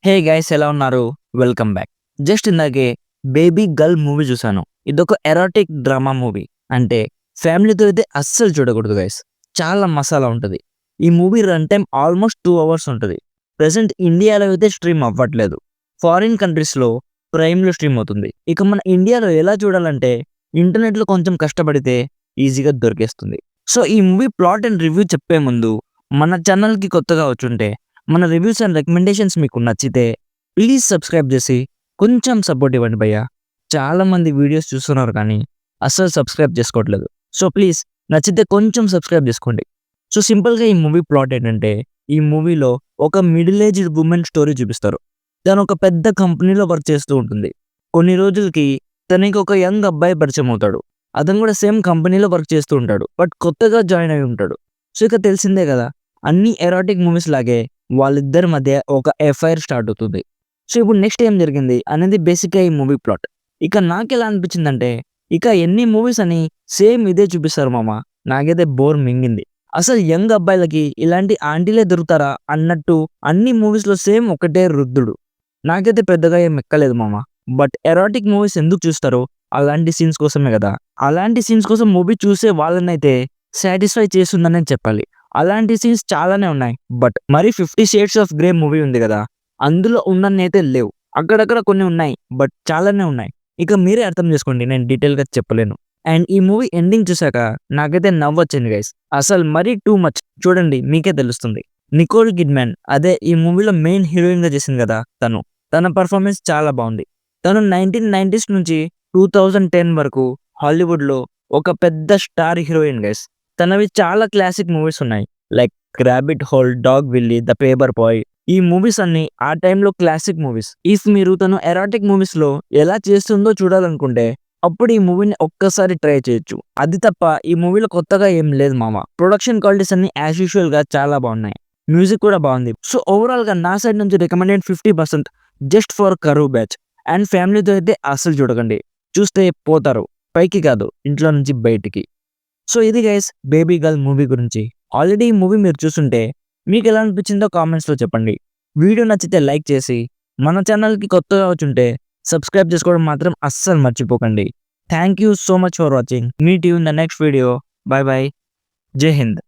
Hey guys ఎలా ఉన్నారు? Welcome back. Just ఇందాకే 'బేబీ గర్ల్' మూవీ చూసాను. ఇదొక ఎరోటిక్ డ్రామా మూవీ. అంటే ఫ్యామిలీతో అయితే అస్సలు చూడకూడదు గైస్. చాలా మసాలా ఉంటది. ఈ movie run time almost 2 hours ఉంటది. ప్రెజెంట్ ఇండియాలో అయితే స్ట్రీమ్ అవ్వట్లేదు. ఫారిన్ కంట్రీస్‌లో ప్రైమ్‌లో స్ట్రీమ్ అవుతుంది. ఇక మన ఇండియాలో ఎలా చూడాలంటే ఇంటర్నెట్‌లో కొంచెం కష్టపడితే ఈజీగా దొరికేస్తుంది. సో ఈ మూవీ ప్లాట్ అండ్ రివ్యూ చెప్పే ముందు మన ఛానల్‌కి కొత్తగా వచ్చుంటే మన రివ్యూస్ అండ్ రికమెండేషన్స్ మీకు నచ్చితే ప్లీజ్ సబ్స్క్రైబ్ చేసి కొంచెం సపోర్ట్ ఇవ్వండి భయ్య. చాలా మంది వీడియోస్ చూస్తున్నారు కానీ అస్సలు సబ్స్క్రైబ్ చేసుకోవట్లేదు. సో ప్లీజ్ నచ్చితే కొంచెం సబ్స్క్రైబ్ చేసుకోండి. సో సింపుల్‌గా ఈ మూవీ ప్లాట్ ఏంటంటే ఈ మూవీలో ఒక మిడిల్ ఏజ్డ్ వుమెన్ స్టోరీ చూపిస్తారు. తను ఒక పెద్ద కంపెనీలో వర్క్ చేస్తూ ఉంటుంది. కొన్ని రోజులకి తనకి ఒక యంగ్ అబ్బాయి పరిచయం అవుతాడు. అతను కూడా సేమ్ కంపెనీలో వర్క్ చేస్తూ ఉంటాడు. బట్ కొత్తగా జాయిన్ అయి ఉంటాడు. సో ఇక తెలిసిందే కదా, అన్ని ఎరోటిక్ మూవీస్ లాగే వాళ్ళిద్దరి మధ్య ఒక ఎఫ్ఐఆర్ స్టార్ట్ అవుతుంది. సో ఇప్పుడు నెక్స్ట్ ఏం జరిగింది అనేది బేసిక్‌గా ఈ మూవీ ప్లాట్. ఇక నాకెలా అనిపించిందంటే, ఇక ఎన్ని మూవీస్ అని సేమ్ ఇదే చూపిస్తారు మామ. నాకైతే బోర్ మింగింది. అసలు యంగ్ అబ్బాయిలకి ఇలాంటి ఆంటీలే దొరుకుతారా అన్నట్టు అన్ని మూవీస్‌లో సేమ్ ఒకటే రుద్దుడు. నాకైతే పెద్దగా ఏం ఎక్కలేదు మామ. బట్ ఎరోటిక్ మూవీస్ ఎందుకు చూస్తారో అలాంటి సీన్స్ కోసమే కదా. అలాంటి సీన్స్ కోసం మూవీ చూసే వాళ్ళనైతే సాటిస్ఫై చేస్తుందనే చెప్పాలి. అలాంటి సీన్స్ చాలానే ఉన్నాయి. బట్ మరి 'fifty shades of grey' movie ఉంది కదా, అందులో ఉన్నన్నైతే లేవు. అక్కడక్కడ కొన్ని ఉన్నాయి. బట్ చాలానే ఉన్నాయి. ఇక మీరే అర్థం చేసుకోండి, నేను డీటెయిల్‌గా చెప్పలేను. అండ్ ఈ మూవీ ఎండింగ్ చూసాక నాకైతే నవ్వొచ్చింది గైస్. అసలు మరీ టూ మచ్. చూడండి మీకే తెలుస్తుంది. నికోల్ కిడ్‌మ్యాన్ అదే ఈ మూవీలో మెయిన్ హీరోయిన్‌గా చేసింది కదా తను. తన పెర్ఫార్మెన్స్ చాలా బావుంది. తను 1990s నుంచి 2010 వరకు హాలీవుడ్‌లో ఒక పెద్ద స్టార్ హీరోయిన్ గైస్. తనవి చాలా క్లాసిక్ మూవీస్ ఉన్నాయి. Like 'Rabbit Hole', 'Dog Willy', 'the Paper Boy'. ఈ మూవీస్ అన్నీ ఆ టైంలో క్లాసిక్ మూవీస్. ఇఫ్ మీరు తను ఎరోటిక్ మూవీస్‌లో ఎలా చేస్తుందో చూడాలనుకుంటే అప్పుడు ఈ మూవీని ఒక్కసారి ట్రై చేయొచ్చు. అది తప్ప ఈ మూవీలో కొత్తగా ఏం లేదు మామ. ప్రొడక్షన్ క్వాలిటీస్ అన్నీ యాజ్ యూజువల్‌గా చాలా బాగున్నాయి. మ్యూజిక్ కూడా బాగుంది. సో ఓవరాల్‌గా నా సైడ్ నుంచి రికమెండెడ్ 50% జస్ట్ ఫర్ కరూ బ్యాచ్. అండ్ ఫ్యామిలీతో అయితే అస్సలు చూడకండి. చూస్తే పోతారు. పైకి కాదు, ఇంట్లో నుంచి బయటికి. సో ఇది గైస్ 'బేబీ గర్ల్' మూవీ గురించి. ఆల్రెడీ ఈ మూవీ మీరు చూసుంటే మీకెలా అనిపించిందో కామెంట్స్‌లో చెప్పండి. వీడియో నచ్చితే లైక్ చేసి మన ఛానల్‌కి కొత్తగా వచ్చుంటే సబ్స్క్రైబ్ చేసుకోవడం మాత్రం అస్సలు మర్చిపోకండి. Thank you so much for watching. Meet you in the next video. By by. జై హింద్.